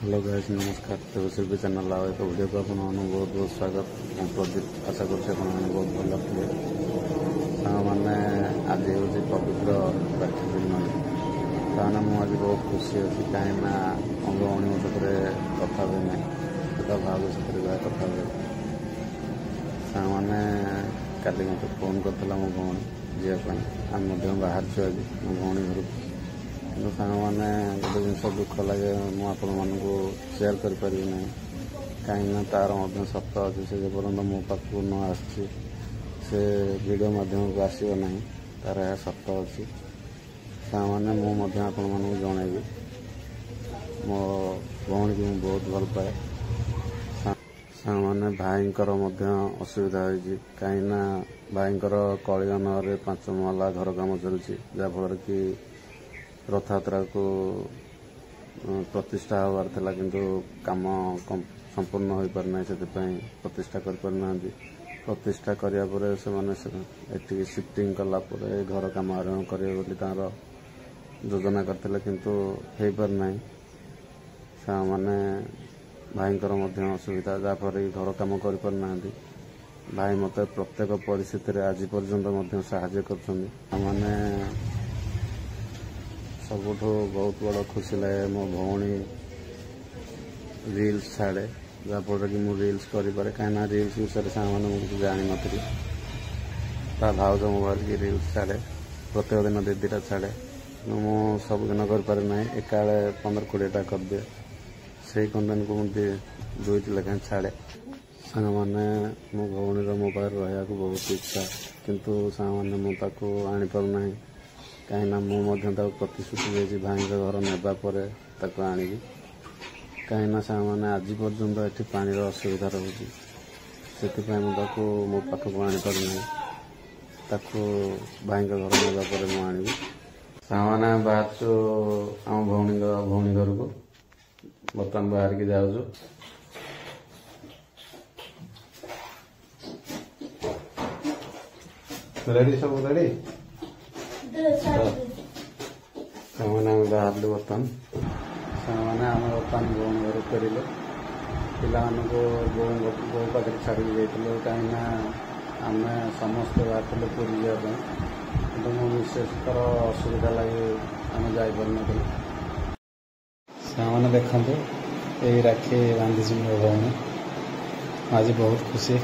Hello guys नमस्कार तेज शिल्पी channel आउ एक वीडियो को आप बहुत बहुत स्वागत मैं प्रदीप आशा कर बहुत भल थे मैंने आज हूँ पवित्र राखी पूर्णमी ताने मुझे बहुत खुशी अच्छी कहीं मो भौणी मो साथ कथा हुए ना तो भाव साथ कथा हुए मैंने काली मत फोन करता मो भौणी जीवाई आम बाहर आज मो भौणी घर कि मैंने गोटे जिन दुख लगे मुझे सेयार करें ना कहीं तार सत अच्छे से पर्यटन मो पाक न आसी वीडियो माध्यम को आसो ना तार यह सत अच्छी मैंने मुझे आपण मानक जनइबी मो भौणी की बहुत भल पाए मैंने भाईंकर असुविधा हो कहीं भाईंकर कलिगन 5 महला घर काम चलती जहाँफल कि रथयात्रा को प्रतिष्ठा हबार था किंतु काम संपूर्ण हो पारना से प्रतिष्ठा कर पारना प्रतिष्ठा करिया परे से माने एटी शिफ्टिंग कला परे घर काम आरंभ करिए बोली तार योजना करते किंतु हो पारना से माने भाईंकर असुविधा जहाँफल घर काम कर पारना भाई मत प्रत्येक परिस्थिति आज पर्यंत साहाय्य करने सबुठ बहुत बड़ा खुशी लगे मो भौणी रील्स छाड़े जहाँफल कि मुझे रील्स करें कहीं रील्स विषय से मुझे जानी नी भाज मोबाइल की रील्स छाड़े प्रत्येक दिन 2-2टा छाड़े मु सबुदिन कर ना एका 15-20टा कर दिए से कंटेंट को मुझे 2टी लेखाएं छाड़े सांग मैंने मो भौणी मो पाखे रहा बहुत इच्छा किंतु सांग मैंने मुझे आनी पारना कहीं प्रतिश्रुति दे भाई घर नापर आनी कहीं मैंने आज पर्यंत ये पानी असुविधा रोचे से मो पाखक आनीपारना भाई घर नापर मुझे आनी मैंने बाहर आम भौणी घर को बर्तमान बाहर की जाऊँ रेडी सब रेडी मैंने बाहर बर्तमान मैंने आम बर्तमान भौणी घर फेर पिला बो पाखे छाड़ी जाइए कहीं आम समस्ते बाहर पूरी जावाई कि मो विशेषकर असुविधा लगे आम जापर मैंने देखते यही राखी बांधी मो भौणी आज बहुत खुशी।